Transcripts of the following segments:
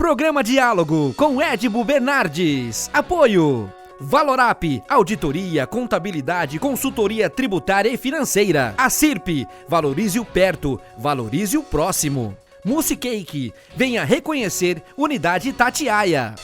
Programa Diálogo com Edibo Bernardes. Apoio Valorap, auditoria, contabilidade, consultoria tributária e financeira. A CIRP, valorize o perto, valorize o próximo. Musicake, venha reconhecer Unidade Itatiaia.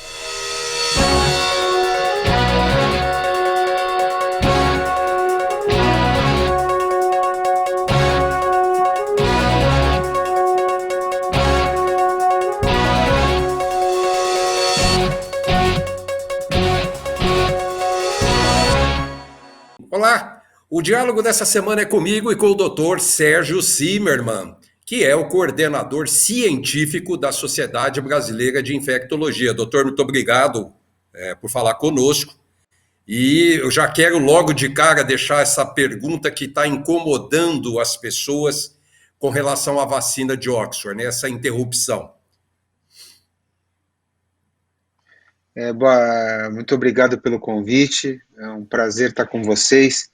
Olá, o diálogo dessa semana é comigo e com o Dr. Sérgio Zimmermann, que é o coordenador científico da Sociedade Brasileira de Infectologia. Doutor, muito obrigado por falar conosco. E eu já quero logo de cara deixar essa pergunta que está incomodando as pessoas com relação à vacina de Oxford, né? Essa interrupção. Muito obrigado pelo convite, é um prazer estar com vocês.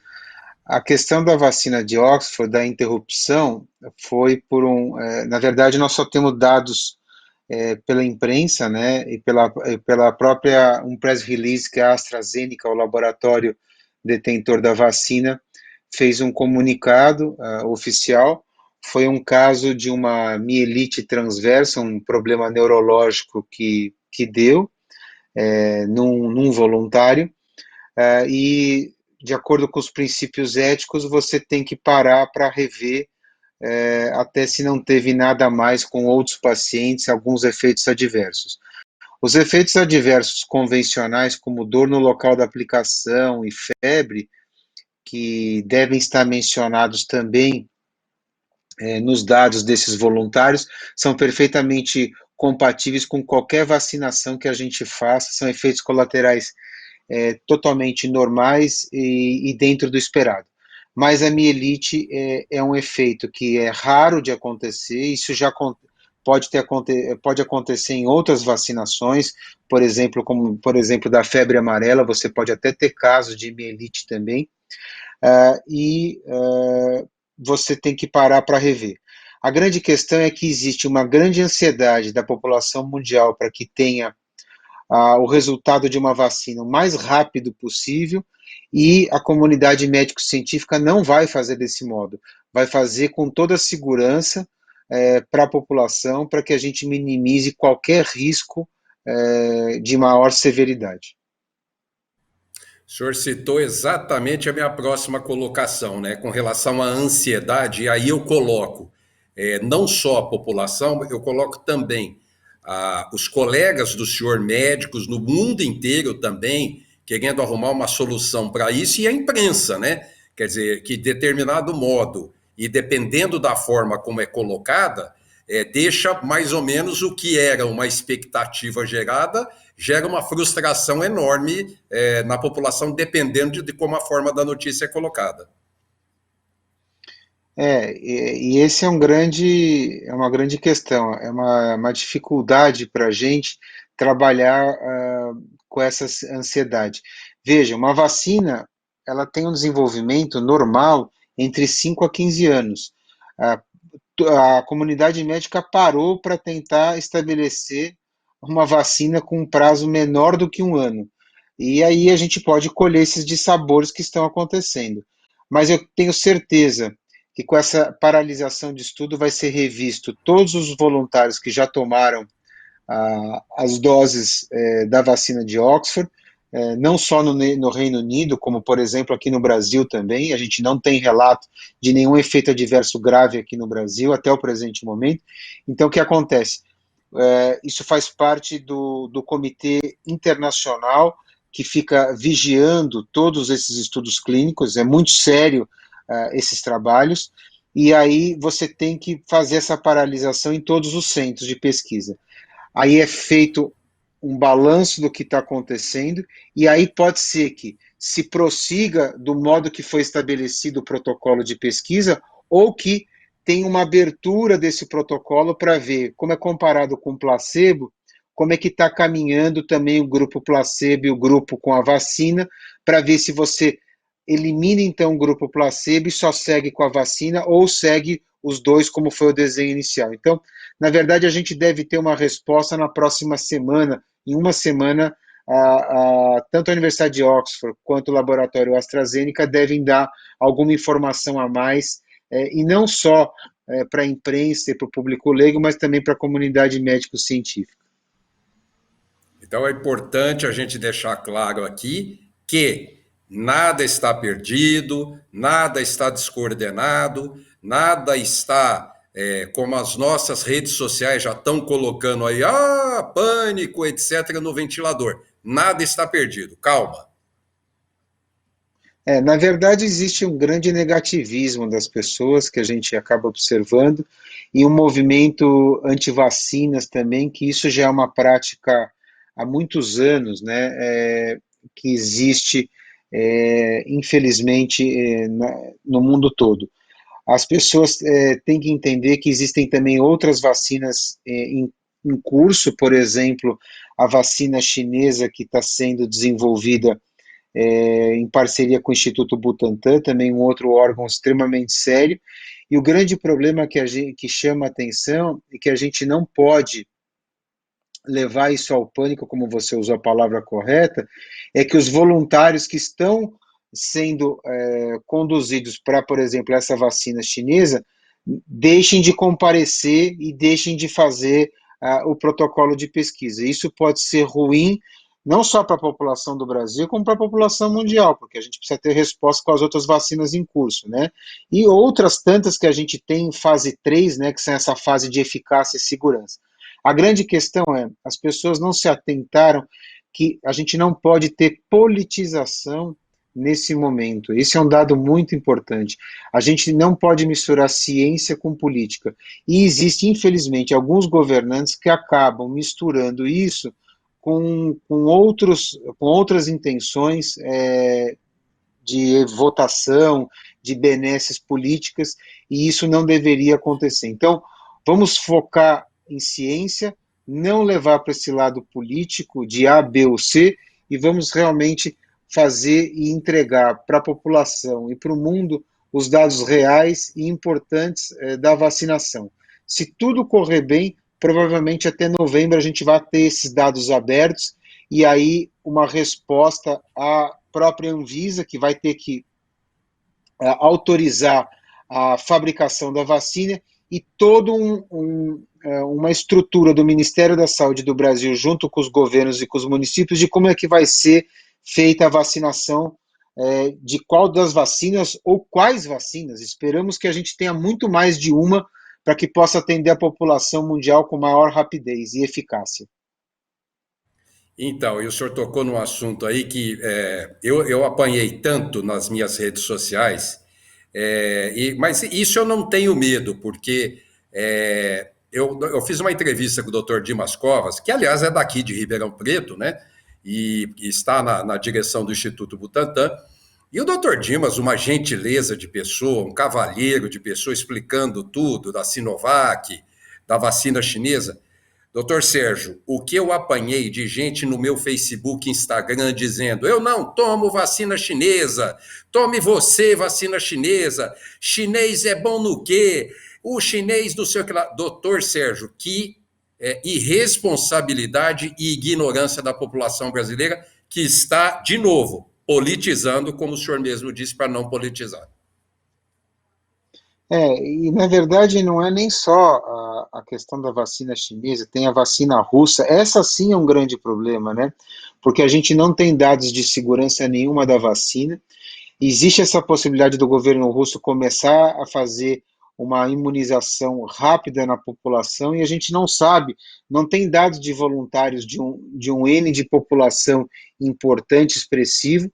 A questão da vacina de Oxford, da interrupção, foi por na verdade, nós só temos dados pela imprensa, né, e pela própria, um press release que a AstraZeneca, o laboratório detentor da vacina, fez um comunicado oficial. Foi um caso de uma mielite transversa, um problema neurológico que deu, num voluntário, e de acordo com os princípios éticos, você tem que parar para rever, até se não teve nada mais com outros pacientes, alguns efeitos adversos. Os efeitos adversos convencionais, como dor no local da aplicação e febre, que devem estar mencionados também nos dados desses voluntários, são perfeitamente compatíveis com qualquer vacinação que a gente faça, são efeitos colaterais totalmente normais e dentro do esperado. Mas a mielite é um efeito que é raro de acontecer, isso já pode acontecer em outras vacinações, por exemplo, como por exemplo da febre amarela, você pode até ter casos de mielite também, você tem que parar para rever. A grande questão é que existe uma grande ansiedade da população mundial para que tenha o resultado de uma vacina o mais rápido possível, e a comunidade médico-científica não vai fazer desse modo, vai fazer com toda a segurança para a população, para que a gente minimize qualquer risco de maior severidade. O senhor citou exatamente a minha próxima colocação, né? Com relação à ansiedade, e aí eu coloco não só a população, eu coloco também os colegas do senhor médicos no mundo inteiro também, querendo arrumar uma solução para isso, e a imprensa, né? Quer dizer, que de determinado modo, e dependendo da forma como é colocada, deixa mais ou menos o que era uma expectativa gerada, gera uma frustração enorme na população, dependendo de como a forma da notícia é colocada. E esse é uma grande questão, é uma dificuldade para a gente trabalhar com essa ansiedade. Veja, uma vacina, ela tem um desenvolvimento normal entre 5 a 15 anos. A comunidade médica parou para tentar estabelecer uma vacina com um prazo menor do que um ano. E aí a gente pode colher esses dissabores que estão acontecendo. Mas eu tenho certeza que com essa paralisação de estudo vai ser revisto todos os voluntários que já tomaram as doses da vacina de Oxford, não só no Reino Unido, como, por exemplo, aqui no Brasil também. A gente não tem relato de nenhum efeito adverso grave aqui no Brasil, até o presente momento. Então, o que acontece? Isso faz parte do comitê internacional que fica vigiando todos esses estudos clínicos. É muito sério esses trabalhos, e aí você tem que fazer essa paralisação em todos os centros de pesquisa. Aí é feito um balanço do que está acontecendo, e aí pode ser que se prossiga do modo que foi estabelecido o protocolo de pesquisa, ou que tenha uma abertura desse protocolo para ver como é comparado com o placebo, como é que está caminhando também o grupo placebo e o grupo com a vacina, para ver se você elimina então o grupo placebo e só segue com a vacina ou segue os dois, como foi o desenho inicial. Então, na verdade, a gente deve ter uma resposta na próxima semana. Em uma semana, tanto a Universidade de Oxford quanto o laboratório AstraZeneca devem dar alguma informação a mais, e não só para a imprensa e para o público leigo, mas também para a comunidade médico-científica. Então é importante a gente deixar claro aqui que nada está perdido, nada está descoordenado, nada está, como as nossas redes sociais já estão colocando aí, pânico, etc., no ventilador. Nada está perdido, calma. Na verdade, existe um grande negativismo das pessoas que a gente acaba observando e um movimento anti-vacinas também, que isso já é uma prática há muitos anos, né, que existe, infelizmente, no mundo todo. As pessoas têm que entender que existem também outras vacinas em curso, por exemplo, a vacina chinesa que está sendo desenvolvida em parceria com o Instituto Butantan, também um outro órgão extremamente sério. E o grande problema que chama a atenção é que a gente não pode levar isso ao pânico, como você usou a palavra correta, é que os voluntários que estão sendo conduzidos para, por exemplo, essa vacina chinesa, deixem de comparecer e deixem de fazer o protocolo de pesquisa. Isso pode ser ruim não só para a população do Brasil, como para a população mundial, porque a gente precisa ter resposta com as outras vacinas em curso, né? E outras tantas que a gente tem em fase 3, né, que são essa fase de eficácia e segurança. A grande questão é, as pessoas não se atentaram que a gente não pode ter politização nesse momento. Esse é um dado muito importante. A gente não pode misturar ciência com política. E existe, infelizmente, alguns governantes que acabam misturando isso com outras intenções de votação, de benesses políticas, e isso não deveria acontecer. Então, vamos focar em ciência, não levar para esse lado político de A, B ou C, e vamos realmente fazer e entregar para a população e para o mundo os dados reais e importantes da vacinação. Se tudo correr bem, provavelmente até novembro a gente vai ter esses dados abertos e aí uma resposta à própria Anvisa, que vai ter que autorizar a fabricação da vacina e toda uma estrutura do Ministério da Saúde do Brasil, junto com os governos e com os municípios, de como é que vai ser feita a vacinação de qual das vacinas ou quais vacinas. Esperamos que a gente tenha muito mais de uma para que possa atender a população mundial com maior rapidez e eficácia. Então, e o senhor tocou num assunto aí que eu apanhei tanto nas minhas redes sociais, mas isso eu não tenho medo, porque eu fiz uma entrevista com o Dr. Dimas Covas, que aliás é daqui de Ribeirão Preto, né? E está na direção do Instituto Butantan. E o Dr. Dimas, uma gentileza de pessoa, um cavalheiro de pessoa, explicando tudo da Sinovac, da vacina chinesa. Doutor Sérgio, o que eu apanhei de gente no meu Facebook, Instagram, dizendo: eu não tomo vacina chinesa, tome você vacina chinesa, chinês é bom no quê? O chinês do seu... Doutor Sérgio, que irresponsabilidade e ignorância da população brasileira que está, de novo, politizando, como o senhor mesmo disse, para não politizar. E na verdade não é nem só a questão da vacina chinesa, tem a vacina russa, essa sim é um grande problema, né? Porque a gente não tem dados de segurança nenhuma da vacina. Existe essa possibilidade do governo russo começar a fazer uma imunização rápida na população e a gente não sabe, não tem dados de voluntários de um N de população importante, expressivo.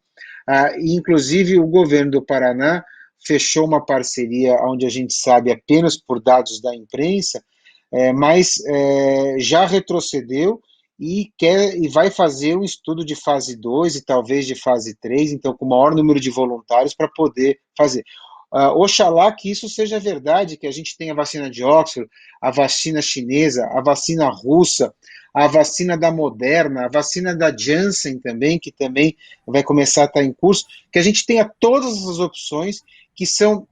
E inclusive o governo do Paraná fechou uma parceria onde a gente sabe apenas por dados da imprensa, mas já retrocedeu e vai fazer um estudo de fase 2 e talvez de fase 3, então com o maior número de voluntários para poder fazer. Oxalá que isso seja verdade, que a gente tenha a vacina de Oxford, a vacina chinesa, a vacina russa, a vacina da Moderna, a vacina da Janssen também, que também vai começar a estar em curso, que a gente tenha todas as opções, que são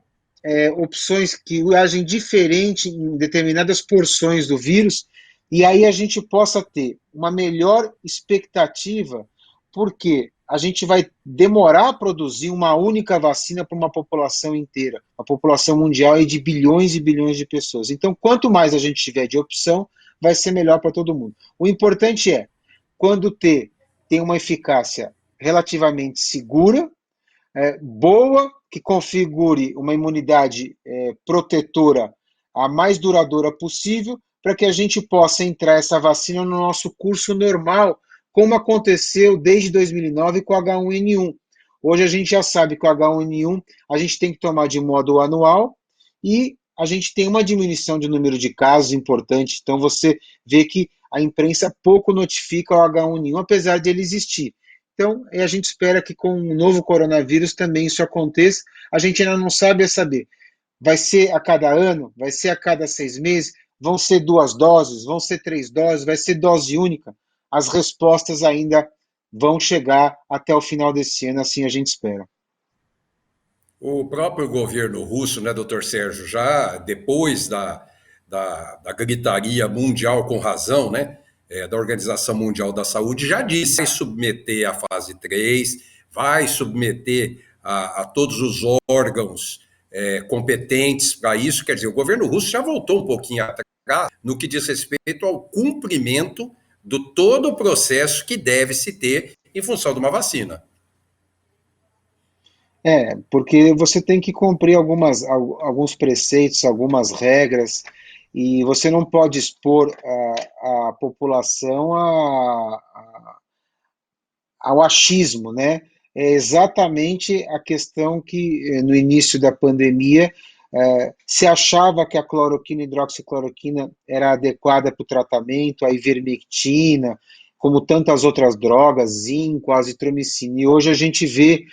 opções que agem diferente em determinadas porções do vírus, e aí a gente possa ter uma melhor expectativa, porque a gente vai demorar a produzir uma única vacina para uma população inteira. A população mundial é de bilhões e bilhões de pessoas. Então, quanto mais a gente tiver de opção, vai ser melhor para todo mundo. O importante é, quando tem uma eficácia relativamente segura, boa, que configure uma imunidade protetora a mais duradoura possível, para que a gente possa entrar essa vacina no nosso curso normal, como aconteceu desde 2009 com o H1N1. Hoje a gente já sabe que o H1N1 a gente tem que tomar de modo anual e a gente tem uma diminuição de número de casos importante. Então você vê que a imprensa pouco notifica o H1N1, apesar de ele existir. Então, a gente espera que com o novo coronavírus também isso aconteça. A gente ainda não sabe saber. Vai ser a cada ano? Vai ser a cada 6 meses? Vão ser 2 doses? Vão ser 3 doses? Vai ser dose única? As respostas ainda vão chegar até o final desse ano, assim a gente espera. O próprio governo russo, né, doutor Sérgio, já depois da gritaria mundial com razão, né, da Organização Mundial da Saúde, já disse que vai submeter à fase 3, vai submeter a todos os órgãos competentes para isso. Quer dizer, o governo russo já voltou um pouquinho atrás no que diz respeito ao cumprimento do todo o processo que deve se ter em função de uma vacina. Porque você tem que cumprir alguns preceitos, algumas regras, e você não pode expor a população ao achismo, né? É exatamente a questão que no início da pandemia se achava que a cloroquina e hidroxicloroquina era adequada para o tratamento, a ivermectina, como tantas outras drogas, zinco, azitromicina. E hoje a gente vê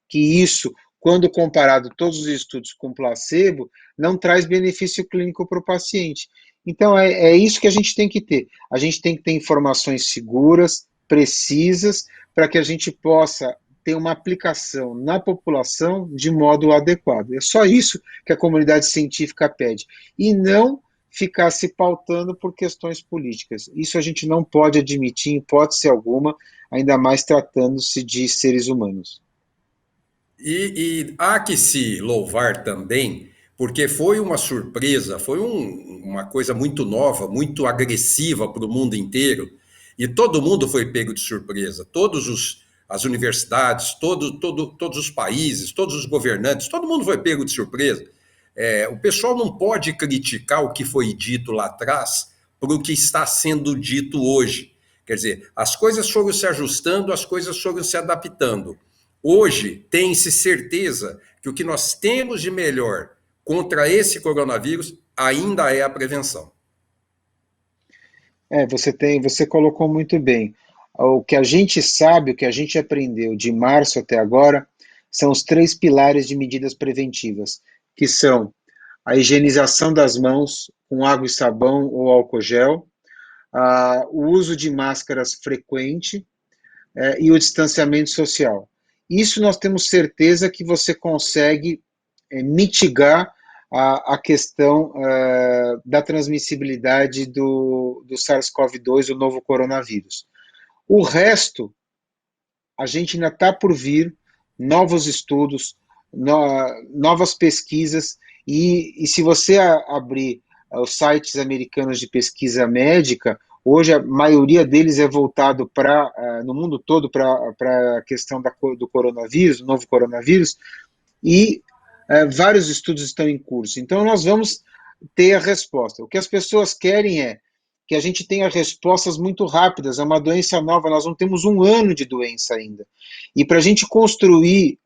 que isso, quando comparado todos os estudos com placebo, não traz benefício clínico para o paciente. Então é isso que a gente tem que ter. A gente tem que ter informações seguras, precisas, para que a gente possa ter uma aplicação na população de modo adequado. É só isso que a comunidade científica pede. E não ficar se pautando por questões políticas. Isso a gente não pode admitir em hipótese alguma, ainda mais tratando-se de seres humanos. E há que se louvar também, porque foi uma surpresa, foi uma coisa muito nova, muito agressiva para o mundo inteiro, e todo mundo foi pego de surpresa. As universidades, todos os países, todos os governantes, todo mundo foi pego de surpresa. O pessoal não pode criticar o que foi dito lá atrás para o que está sendo dito hoje. Quer dizer, as coisas foram se ajustando, as coisas foram se adaptando. Hoje, tem-se certeza que o que nós temos de melhor contra esse coronavírus ainda é a prevenção. Você colocou muito bem. O que a gente sabe, o que a gente aprendeu de março até agora, são os 3 pilares de medidas preventivas, que são a higienização das mãos com água e sabão ou álcool gel, o uso de máscaras frequente e o distanciamento social. Isso nós temos certeza que você consegue mitigar a questão da transmissibilidade do SARS-CoV-2, o novo coronavírus. O resto, a gente ainda está por vir, novos estudos, novas pesquisas, e se você abrir os sites americanos de pesquisa médica, hoje a maioria deles é voltado no mundo todo para a questão do coronavírus, do novo coronavírus, e vários estudos estão em curso. Então nós vamos ter a resposta. O que as pessoas querem é que a gente tenha respostas muito rápidas. É uma doença nova, nós não temos um ano de doença ainda. E para a gente construir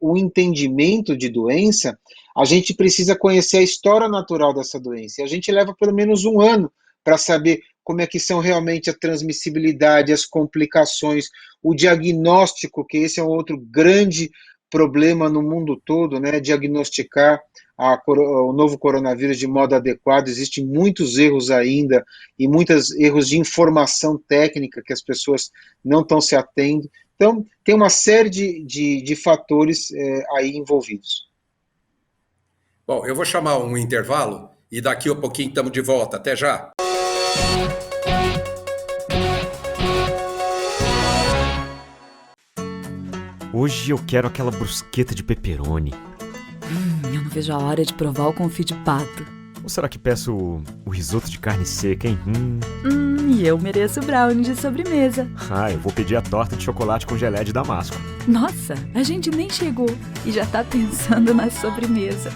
um entendimento de doença, a gente precisa conhecer a história natural dessa doença. E a gente leva pelo menos um ano para saber como é que são realmente a transmissibilidade, as complicações, o diagnóstico, que esse é um outro grande problema no mundo todo, né, diagnosticar o novo coronavírus de modo adequado. Existem muitos erros ainda e muitos erros de informação técnica que as pessoas não estão se atendo. Então, tem uma série de fatores aí envolvidos. Bom, eu vou chamar um intervalo e daqui a pouquinho estamos de volta. Até já! Hoje eu quero aquela brusqueta de pepperoni. Eu não vejo a hora de provar o confit de pato. Ou será que peço o risoto de carne seca, hein? E eu mereço o brownie de sobremesa. Eu vou pedir a torta de chocolate com gelé de damasco. Nossa, a gente nem chegou e já tá pensando na sobremesa.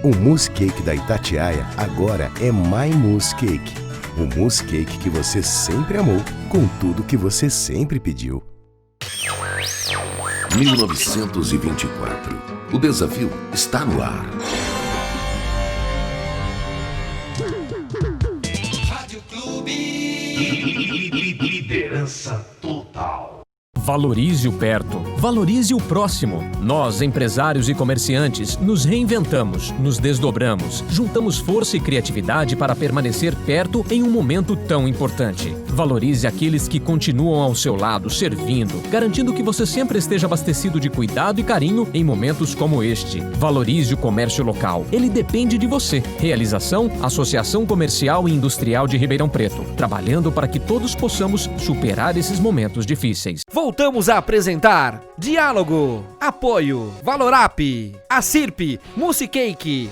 O mousse cake da Itatiaia agora é My Mousse Cake. O mousse cake que você sempre amou, com tudo que você sempre pediu. 1924. O desafio está no ar. Rádio Clube. Liderança total. Valorize o perto, valorize o próximo. Nós, empresários e comerciantes, nos reinventamos, nos desdobramos, juntamos força e criatividade para permanecer perto em um momento tão importante. Valorize aqueles que continuam ao seu lado, servindo, garantindo que você sempre esteja abastecido de cuidado e carinho em momentos como este. Valorize o comércio local. Ele depende de você. Realização: Associação Comercial e Industrial de Ribeirão Preto, trabalhando para que todos possamos superar esses momentos difíceis. Voltamos a apresentar Diálogo, Apoio, Valorap, Acirp, Mousse Cake.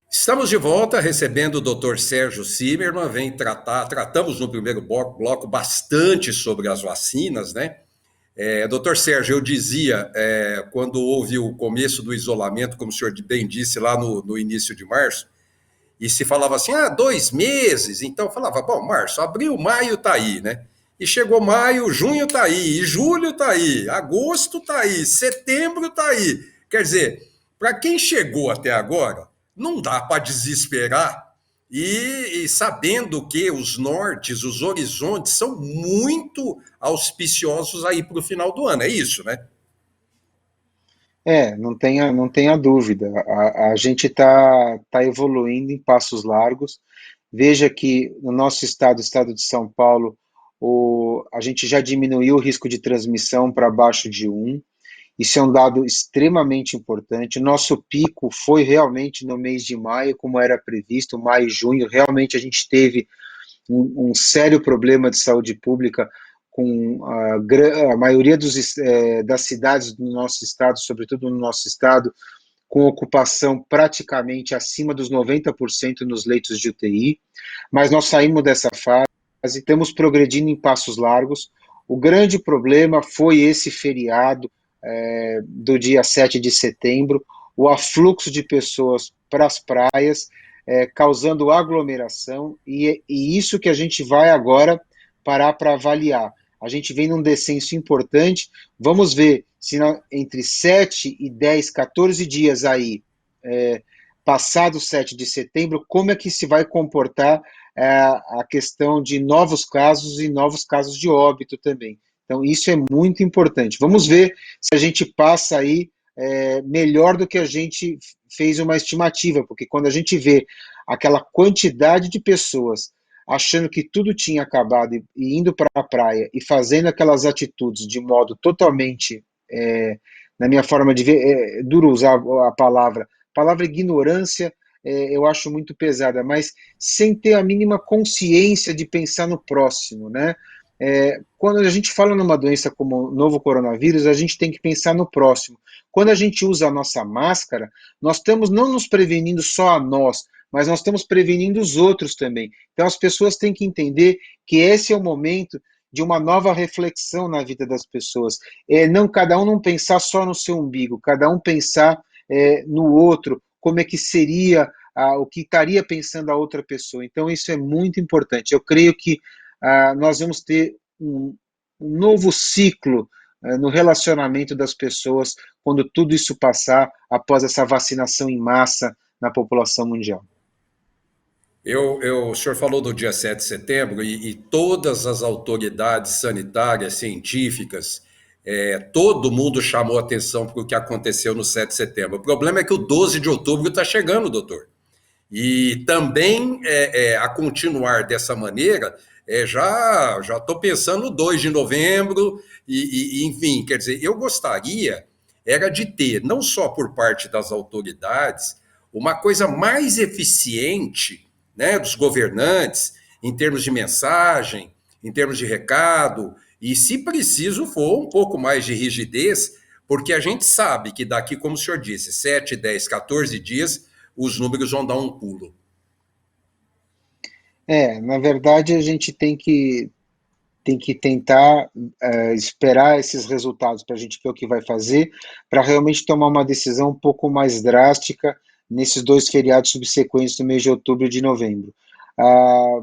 Estamos de volta recebendo o Dr. Sérgio Zimmermann. Tratamos no primeiro bloco bastante sobre as vacinas, né? Dr. Sérgio, eu dizia, quando houve o começo do isolamento, como o senhor bem disse, lá no início de março, e se falava assim, 2 meses, então eu falava, bom, março, abril, maio tá aí, né? E chegou maio, junho tá aí, e julho tá aí, agosto tá aí, setembro tá aí. Quer dizer, para quem chegou até agora, não dá para desesperar e sabendo que os nortes, os horizontes são muito auspiciosos aí para o final do ano, é isso, né? Não tenha dúvida. A gente tá evoluindo em passos largos. Veja que no nosso estado, o estado de São Paulo, a gente já diminuiu o risco de transmissão para abaixo de 1. Isso é um dado extremamente importante. Nosso pico foi realmente no mês de maio, como era previsto, maio e junho. Realmente a gente teve um sério problema de saúde pública com a maioria das cidades do nosso estado, sobretudo no nosso estado, com ocupação praticamente acima dos 90% nos leitos de UTI. Mas nós saímos dessa fase. Estamos progredindo em passos largos. O grande problema foi esse feriado do dia 7 de setembro, o afluxo de pessoas para as praias, causando aglomeração, e isso que a gente vai agora parar para avaliar. A gente vem num descenso importante, vamos ver se entre 7 e 10, 14 dias aí, passado o 7 de setembro, como é que se vai comportar a questão de novos casos e novos casos de óbito também. Então, isso é muito importante. Vamos ver se a gente passa aí melhor do que a gente fez uma estimativa, porque quando a gente vê aquela quantidade de pessoas achando que tudo tinha acabado e indo para a praia e fazendo aquelas atitudes de modo totalmente, na minha forma de ver, é duro usar a palavra ignorância, eu acho muito pesada, mas sem ter a mínima consciência de pensar no próximo, né? Quando a gente fala numa doença como o novo coronavírus, a gente tem que pensar no próximo. Quando a gente usa a nossa máscara, nós estamos não nos prevenindo só a nós, mas nós estamos prevenindo os outros também. Então as pessoas têm que entender que esse é o momento de uma nova reflexão na vida das pessoas. Cada um não pensar só no seu umbigo, cada um pensar no outro, como é que seria, o que estaria pensando a outra pessoa. Então isso é muito importante. Eu creio que nós vamos ter um novo ciclo no relacionamento das pessoas quando tudo isso passar após essa vacinação em massa na população mundial. O senhor falou do dia 7 de setembro e todas as autoridades sanitárias, científicas, Todo mundo chamou atenção para o que aconteceu no 7 de setembro. O problema é que o 12 de outubro está chegando, doutor. E também, a continuar dessa maneira, já estou pensando no 2 de novembro, enfim, quer dizer, eu gostaria era de ter, não só por parte das autoridades, uma coisa mais eficiente, né, dos governantes, em termos de mensagem, em termos de recado, e se preciso for, um pouco mais de rigidez, porque a gente sabe que daqui, como o senhor disse, 7, 10, 14 dias, os números vão dar um pulo. Na verdade, a gente tem que tentar esperar esses resultados para a gente ver o que vai fazer, para realmente tomar uma decisão um pouco mais drástica nesses 2 feriados subsequentes do mês de outubro e de novembro.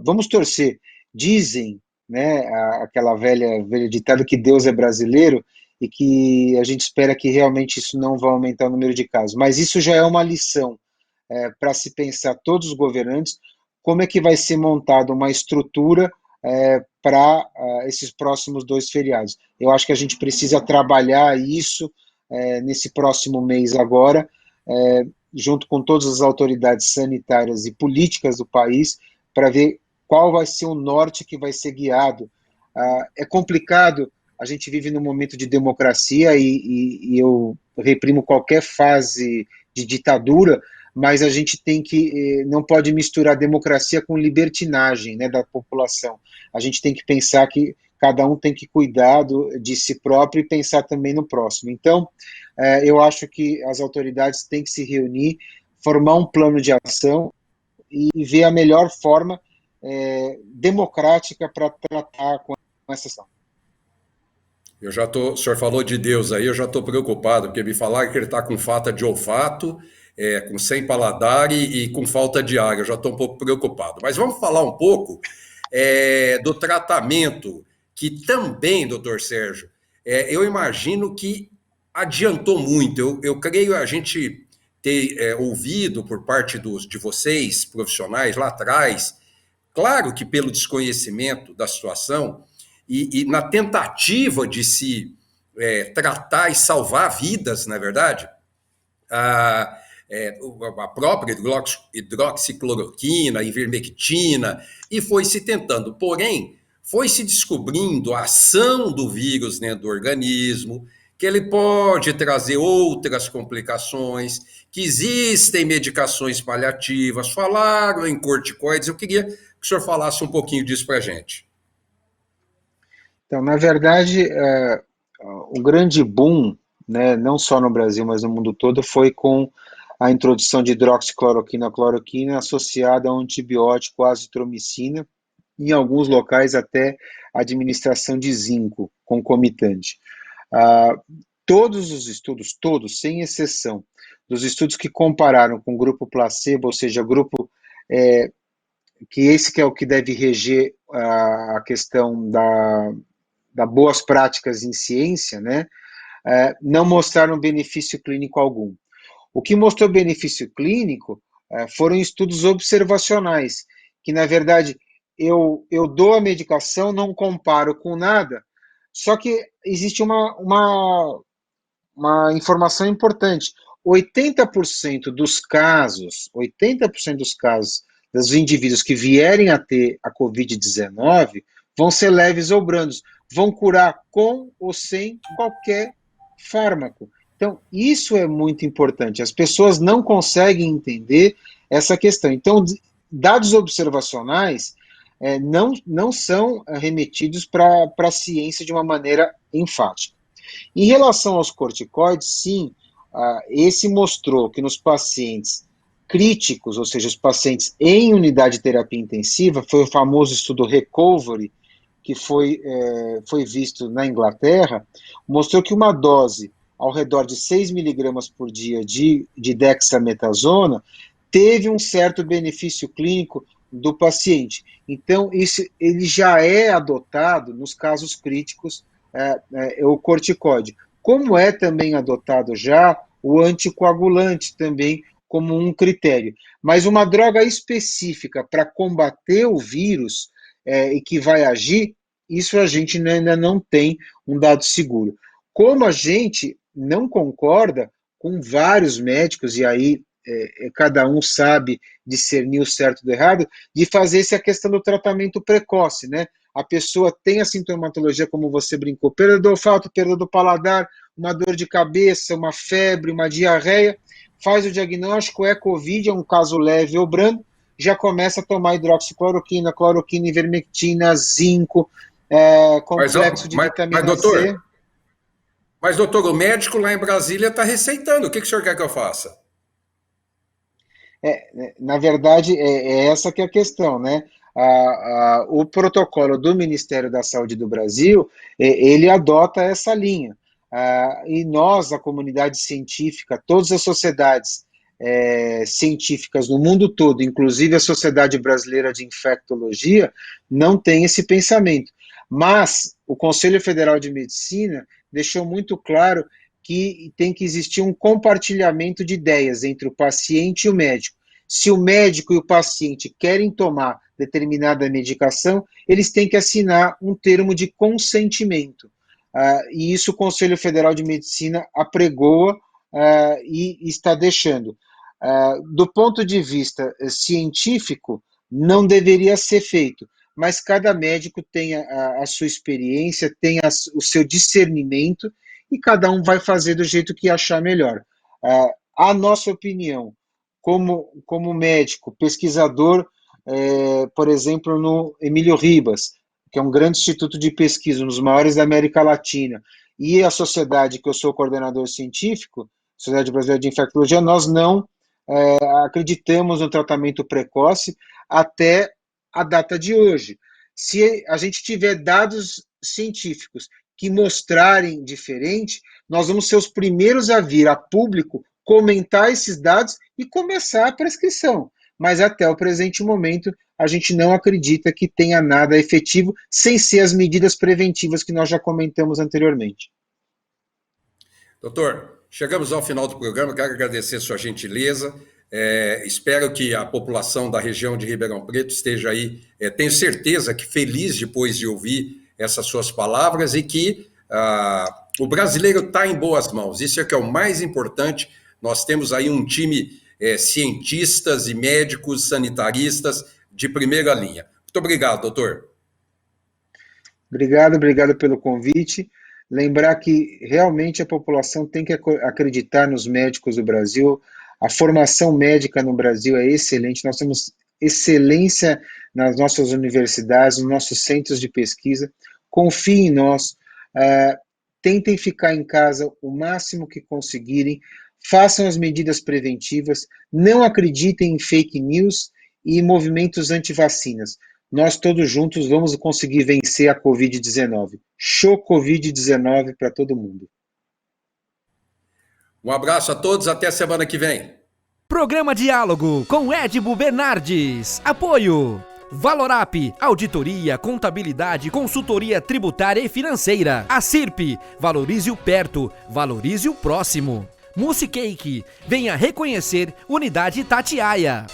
Vamos torcer. Dizem, né, aquela velha ditado que Deus é brasileiro e que a gente espera que realmente isso não vá aumentar o número de casos. Mas isso já é uma lição para se pensar, todos os governantes, como é que vai ser montada uma estrutura para esses próximos 2 feriados. Eu acho que a gente precisa trabalhar isso nesse próximo mês agora, junto com todas as autoridades sanitárias e políticas do país, para ver qual vai ser o norte que vai ser guiado. É complicado, a gente vive num momento de democracia e eu reprimo qualquer fase de ditadura, mas a gente não pode misturar democracia com libertinagem, né, da população. A gente tem que pensar que cada um tem que cuidar de si próprio e pensar também no próximo. Então, eu acho que as autoridades têm que se reunir, formar um plano de ação e ver a melhor forma democrática para tratar com essa ação. O senhor falou de Deus aí, eu já estou preocupado, porque me falaram que ele está com falta de olfato, com sem paladar e com falta de ar, eu já estou um pouco preocupado. Mas vamos falar um pouco do tratamento, que também, doutor Sérgio, eu imagino que adiantou muito. Eu creio a gente ter ouvido por parte de vocês, profissionais, lá atrás, claro que pelo desconhecimento da situação, e na tentativa de se tratar e salvar vidas, não é verdade? A própria hidroxicloroquina, ivermectina, e foi se tentando. Porém, foi se descobrindo a ação do vírus dentro do organismo, que ele pode trazer outras complicações, que existem medicações paliativas, falaram em corticoides. Eu queria que o senhor falasse um pouquinho disso para a gente. Então, na verdade, o grande boom, né, não só no Brasil, mas no mundo todo, foi com a introdução de hidroxicloroquina, cloroquina, associada a um antibiótico, azitromicina, em alguns locais até a administração de zinco concomitante. Todos os estudos, todos, sem exceção, dos estudos que compararam com o grupo placebo, ou seja, grupo que esse que é o que deve reger a questão da boas práticas em ciência, né, não mostraram benefício clínico algum. O que mostrou benefício clínico foram estudos observacionais, que na verdade eu dou a medicação, não comparo com nada, só que existe uma informação importante. 80% dos casos dos indivíduos que vierem a ter a Covid-19 vão ser leves ou brandos, vão curar com ou sem qualquer fármaco. Então, isso é muito importante. As pessoas não conseguem entender essa questão. Então, dados observacionais não são remetidos para a ciência de uma maneira enfática. Em relação aos corticoides, sim, esse mostrou que nos pacientes críticos, ou seja, os pacientes em unidade de terapia intensiva, foi o famoso estudo Recovery, que foi visto na Inglaterra, mostrou que uma dose ao redor de 6 miligramas por dia de dexametasona teve um certo benefício clínico do paciente. Então, ele já é adotado nos casos críticos, o corticóide. Como é também adotado já o anticoagulante também como um critério. Mas uma droga específica para combater o vírus e que vai agir, isso a gente ainda não tem um dado seguro. Como a gente não concorda com vários médicos, e aí cada um sabe discernir o certo do errado, de fazer essa questão do tratamento precoce, né? A pessoa tem a sintomatologia, como você brincou, perda do olfato, perda do paladar, uma dor de cabeça, uma febre, uma diarreia, faz o diagnóstico, é Covid, é um caso leve ou brando, já começa a tomar hidroxicloroquina, cloroquina, ivermectina, zinco, complexo de vitamina C. Mas, doutor, o médico lá em Brasília está receitando. O que o senhor quer que eu faça? Na verdade, é essa que é a questão, né? O protocolo do Ministério da Saúde do Brasil, ele adota essa linha. E nós, a comunidade científica, todas as sociedades científicas no mundo todo, inclusive a Sociedade Brasileira de Infectologia, não tem esse pensamento. Mas o Conselho Federal de Medicina deixou muito claro que tem que existir um compartilhamento de ideias entre o paciente e o médico. Se o médico e o paciente querem tomar determinada medicação, eles têm que assinar um termo de consentimento. E isso o Conselho Federal de Medicina apregoa e está deixando. Do ponto de vista científico, não deveria ser feito, mas cada médico tem a sua experiência, tem o seu discernimento, e cada um vai fazer do jeito que achar melhor. A nossa opinião, como médico, pesquisador, por exemplo, no Emílio Ribas, que é um grande instituto de pesquisa, um dos maiores da América Latina, e a sociedade que eu sou coordenador científico, Sociedade Brasileira de Infectologia, nós não acreditamos no tratamento precoce até a data de hoje. Se a gente tiver dados científicos que mostrarem diferente, nós vamos ser os primeiros a vir a público comentar esses dados e começar a prescrição. Mas até o presente momento, a gente não acredita que tenha nada efetivo, sem ser as medidas preventivas que nós já comentamos anteriormente. Doutor, chegamos ao final do programa, quero agradecer sua gentileza. Espero que a população da região de Ribeirão Preto esteja aí, tenho certeza que feliz depois de ouvir essas suas palavras e que o brasileiro está em boas mãos. Isso é que é o mais importante. Nós temos aí um time cientistas e médicos sanitaristas de primeira linha. Muito obrigado, doutor. Obrigado pelo convite. Lembrar que realmente a população tem que acreditar nos médicos do Brasil. A formação médica no Brasil é excelente. Nós temos excelência nas nossas universidades, nos nossos centros de pesquisa. Confiem em nós. Tentem ficar em casa o máximo que conseguirem. Façam as medidas preventivas. Não acreditem em fake news e movimentos anti-vacinas. Nós todos juntos vamos conseguir vencer a Covid-19. Show Covid-19 para todo mundo. Um abraço a todos, até a semana que vem. Programa Diálogo com Edibo Bernardes. Apoio Valorap, auditoria, contabilidade, consultoria tributária e financeira. A CIRP, valorize o perto, valorize o próximo. Musicake, venha reconhecer Unidade Itatiaia.